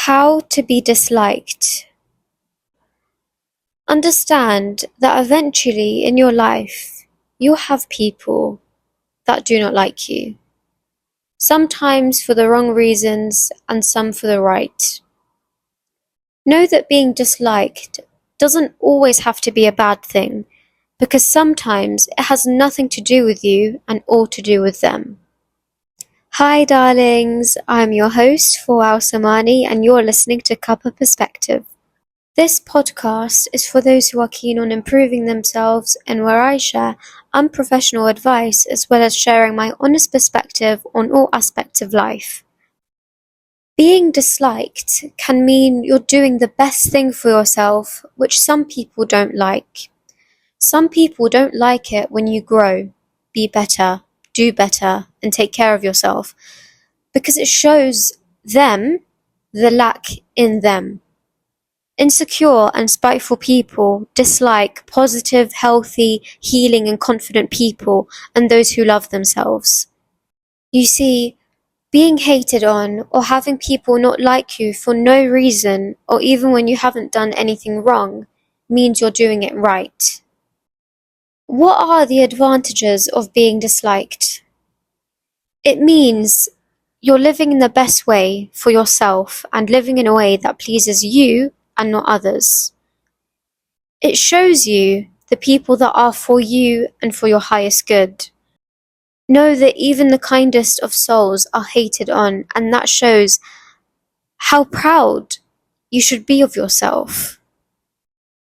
How to be disliked. Understand that eventually in your life, you'll have people that do not like you. Sometimes for the wrong reasons and some for the right. Know that being disliked doesn't always have to be a bad thing, because sometimes it has nothing to do with you and all to do with them. Hi darlings, I'm your host Fawal Samani and you're listening to CUPPA Perspective. This podcast is for those who are keen on improving themselves and where I share unprofessional advice as well as sharing my honest perspective on all aspects of life. Being disliked can mean you're doing the best thing for yourself, which some people don't like. Some people don't like it when you grow, be better, do better, and take care of yourself, because it shows them the lack in them. Insecure and spiteful people dislike positive, healthy, healing, and confident people and those who love themselves. You see, being hated on or having people not like you for no reason or even when you haven't done anything wrong means you're doing it right. What are the advantages of being disliked? It means you're living in the best way for yourself and living in a way that pleases you and not others. It shows you the people that are for you and for your highest good. Know that even the kindest of souls are hated on, and that shows how proud you should be of yourself.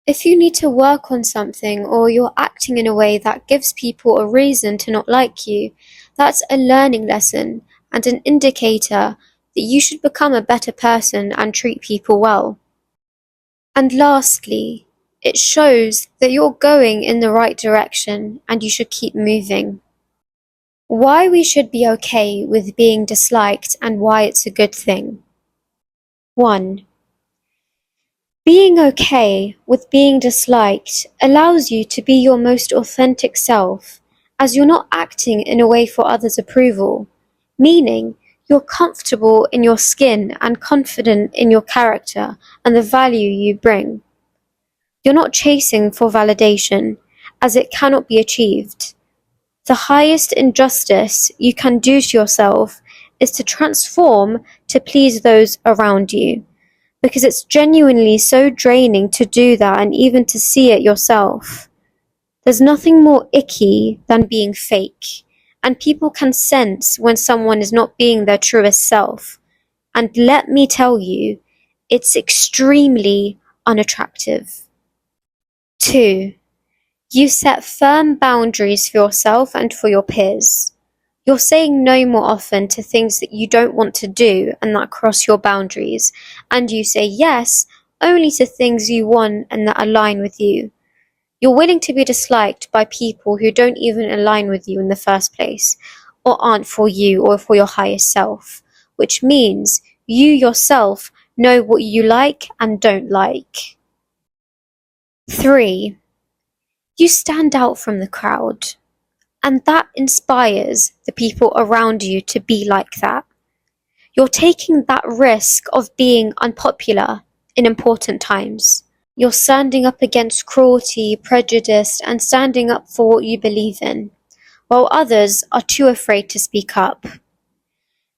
If you need to work on something or you're acting in a way that gives people a reason to not like you, that's a learning lesson and an indicator that you should become a better person and treat people well. And lastly, it shows that you're going in the right direction and you should keep moving. Why we should be okay with being disliked and why it's a good thing. 1. Being okay with being disliked allows you to be your most authentic self, as you're not acting in a way for others' approval, meaning you're comfortable in your skin and confident in your character and the value you bring. You're not chasing for validation, as it cannot be achieved. The highest injustice you can do to yourself is to transform to please those around you, because it's genuinely so draining to do that and even to see it yourself. There's nothing more icky than being fake, and people can sense when someone is not being their truest self. And let me tell you, it's extremely unattractive. 2. You set firm boundaries for yourself and for your peers. You're saying no more often to things that you don't want to do and that cross your boundaries, and you say yes only to things you want and that align with you. You're willing to be disliked by people who don't even align with you in the first place, or aren't for you or for your highest self, which means you yourself know what you like and don't like. 3. You stand out from the crowd, and that inspires the people around you to be like that. You're taking that risk of being unpopular in important times. You're standing up against cruelty, prejudice, and standing up for what you believe in, while others are too afraid to speak up.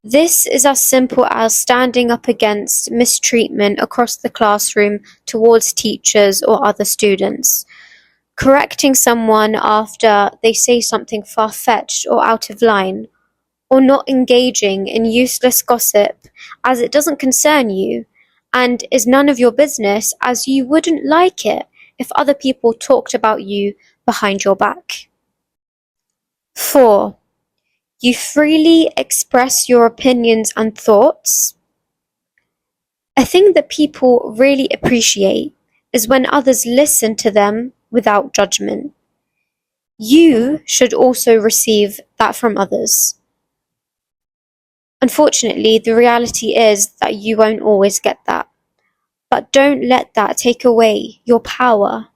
This is as simple as standing up against mistreatment across the classroom towards teachers or other students, correcting someone after they say something far-fetched or out of line, or not engaging in useless gossip as it doesn't concern you and is none of your business, as you wouldn't like it if other people talked about you behind your back. 4. You freely express your opinions and thoughts. A thing that people really appreciate is when others listen to them without judgment. You should also receive that from others. Unfortunately, the reality is that you won't always get that. But don't let that take away your power.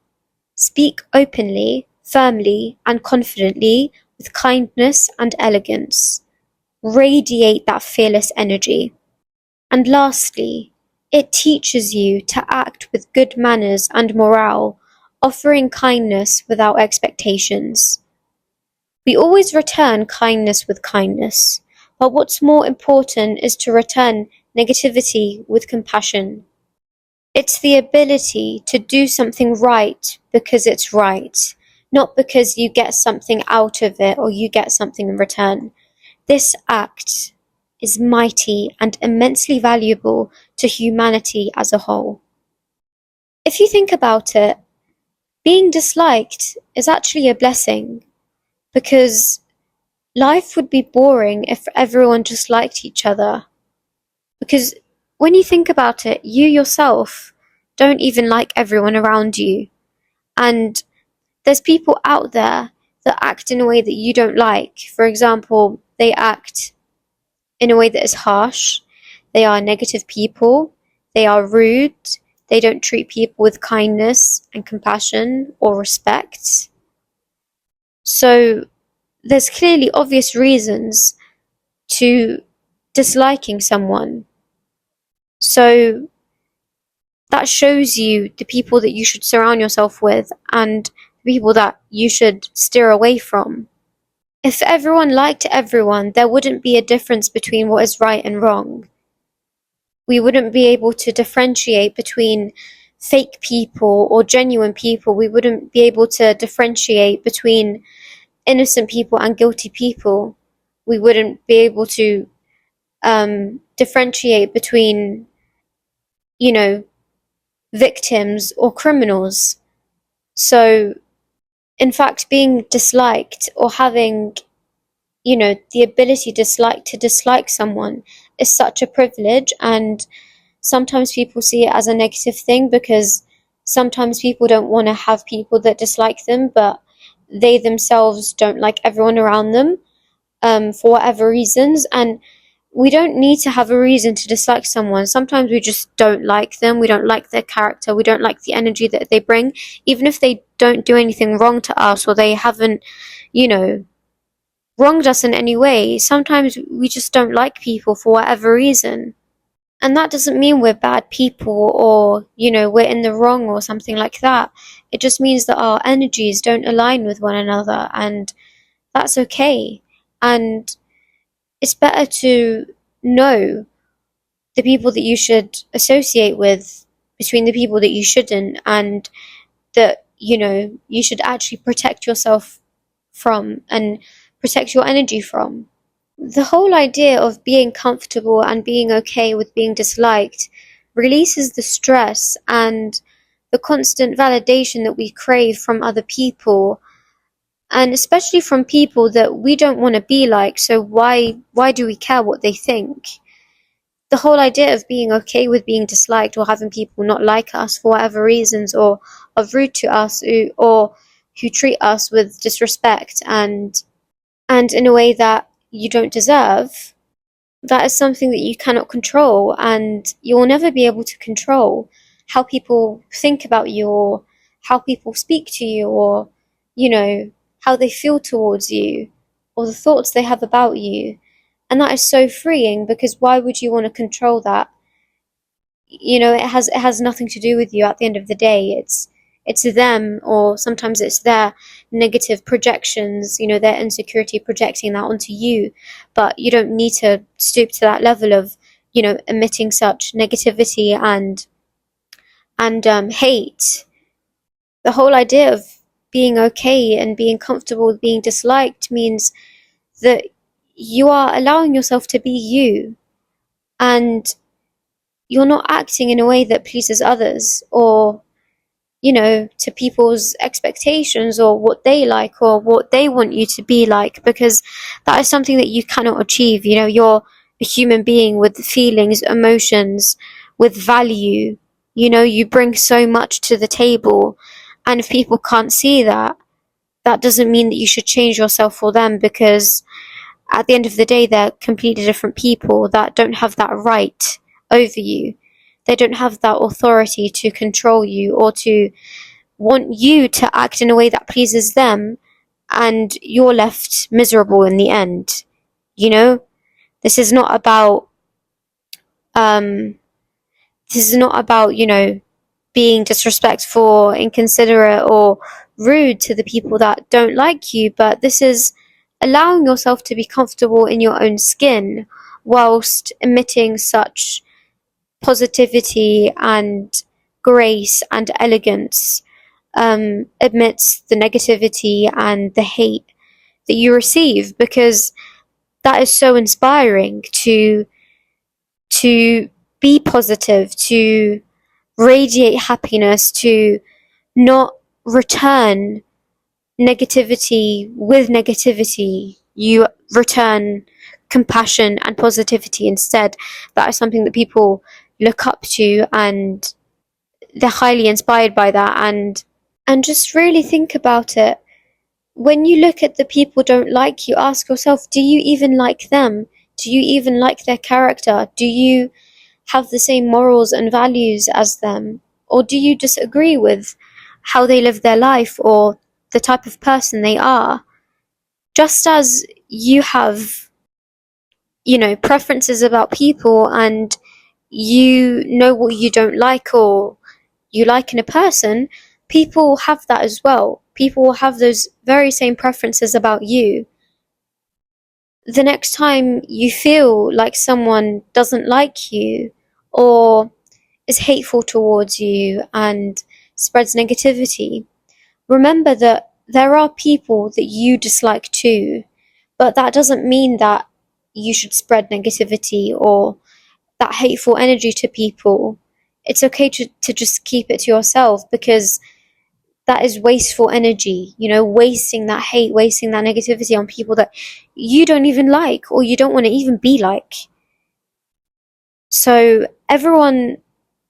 Speak openly, firmly, and confidently with kindness and elegance. Radiate that fearless energy. And lastly, It teaches you to act with good manners and morale, offering kindness without expectations. We always return kindness with kindness, but what's more important is to return negativity with compassion. It's the ability to do something right because it's right, not because you get something out of it or you get something in return. This act is mighty and immensely valuable to humanity as a whole. If you think about it, being disliked is actually a blessing, because life would be boring if everyone just liked each other. Because when you think about it, you yourself don't even like everyone around you. And there's people out there that act in a way that you don't like. For example, they act in a way that is harsh. They are negative people. They are rude. They don't treat people with kindness and compassion or respect. So there's clearly obvious reasons to disliking someone. So that shows you the people that you should surround yourself with and the people that you should steer away from. If everyone liked everyone, there wouldn't be a difference between what is right and wrong. We wouldn't be able to differentiate between fake people or genuine people. We wouldn't be able to differentiate between innocent people and guilty people. We wouldn't be able to differentiate between, victims or criminals. So, in fact, being disliked or having, the ability to dislike someone is such a privilege, and sometimes people see it as a negative thing because sometimes people don't want to have people that dislike them, but they themselves don't like everyone around them for whatever reasons. And we don't need to have a reason to dislike someone. Sometimes we just don't like them. We don't like their character. We don't like the energy that they bring. Even if they don't do anything wrong to us or they haven't, wronged us in any way, sometimes we just don't like people for whatever reason. And that doesn't mean we're bad people or, we're in the wrong or something like that. It just means that our energies don't align with one another, and that's okay. And it's better to know the people that you should associate with between the people that you shouldn't, and that, you should actually protect yourself from and protect your energy from. The whole idea of being comfortable and being okay with being disliked releases the stress and the constant validation that we crave from other people, and especially from people that we don't want to be like. So why do we care what they think? The whole idea of being okay with being disliked or having people not like us for whatever reasons, or are rude to us, or who treat us with disrespect and in a way that you don't deserve, that is something that you cannot control, and you will never be able to control how people think about you, or how people speak to you, or, how they feel towards you, or the thoughts they have about you. And that is so freeing, because why would you want to control that? It has nothing to do with you at the end of the day. It's them, or sometimes it's their negative projections, their insecurity projecting that onto you. But you don't need to stoop to that level of, emitting such negativity and hate. The whole idea of being okay and being comfortable with being disliked means that you are allowing yourself to be you, and you're not acting in a way that pleases others, or, to people's expectations, or what they like, or what they want you to be like, because that is something that you cannot achieve. You're a human being with feelings, emotions, with value. You bring so much to the table, and if people can't see that, that doesn't mean that you should change yourself for them, because at the end of the day, they're completely different people that don't have that right over you. They don't have that authority to control you, or to want you to act in a way that pleases them, and you're left miserable in the end. This is not about This is not about, being disrespectful, inconsiderate, or rude to the people that don't like you, but this is allowing yourself to be comfortable in your own skin whilst emitting such positivity and grace and elegance amidst the negativity and the hate that you receive, because that is so inspiring to be positive, to radiate happiness, to not return negativity with negativity. You return compassion and positivity instead. That is something that people look up to, and they're highly inspired by that. And just really think about it. When you look at the people don't like you, ask yourself, do you even like them? Do you even like their character? Do you have the same morals and values as them? Or do you disagree with how they live their life or the type of person they are? Just as you have, preferences about people, and you know what you don't like or you like in a person, people have that as well. People will have those very same preferences about you. The next time you feel like someone doesn't like you or is hateful towards you and spreads negativity, remember that there are people that you dislike too, but that doesn't mean that you should spread negativity or that hateful energy to people. It's okay to just keep it to yourself, because that is wasteful energy, wasting that hate, wasting that negativity on people that you don't even like or you don't want to even be like. So everyone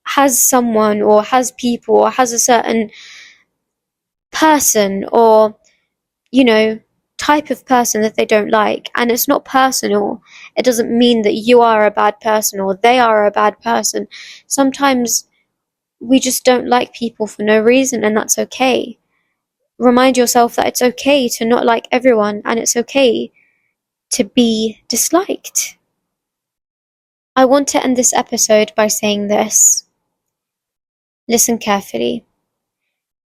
has someone or has people or has a certain person or, type of person that they don't like, and it's not personal. It doesn't mean that you are a bad person or they are a bad person. Sometimes we just don't like people for no reason, and that's okay. Remind yourself that it's okay to not like everyone, and it's okay to be disliked. I want to end this episode by saying this. Listen carefully.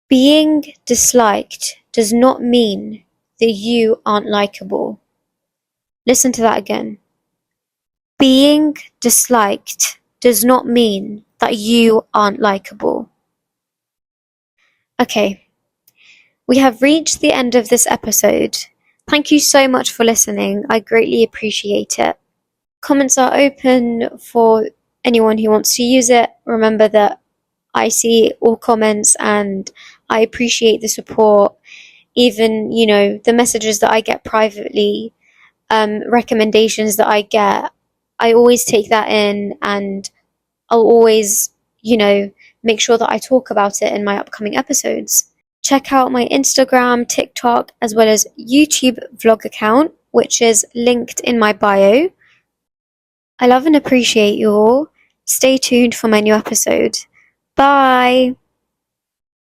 Being disliked does not mean that you aren't likable. Listen to that again. Being disliked does not mean that you aren't likable. Okay, we have reached the end of this episode. Thank you so much for listening. I greatly appreciate it. Comments are open for anyone who wants to use it. Remember that I see all comments and I appreciate the support. Even, the messages that I get privately, recommendations that I get, I always take that in, and I'll always, make sure that I talk about it in my upcoming episodes. Check out my Instagram, TikTok, as well as YouTube vlog account, which is linked in my bio. I love and appreciate you all. Stay tuned for my new episode. Bye!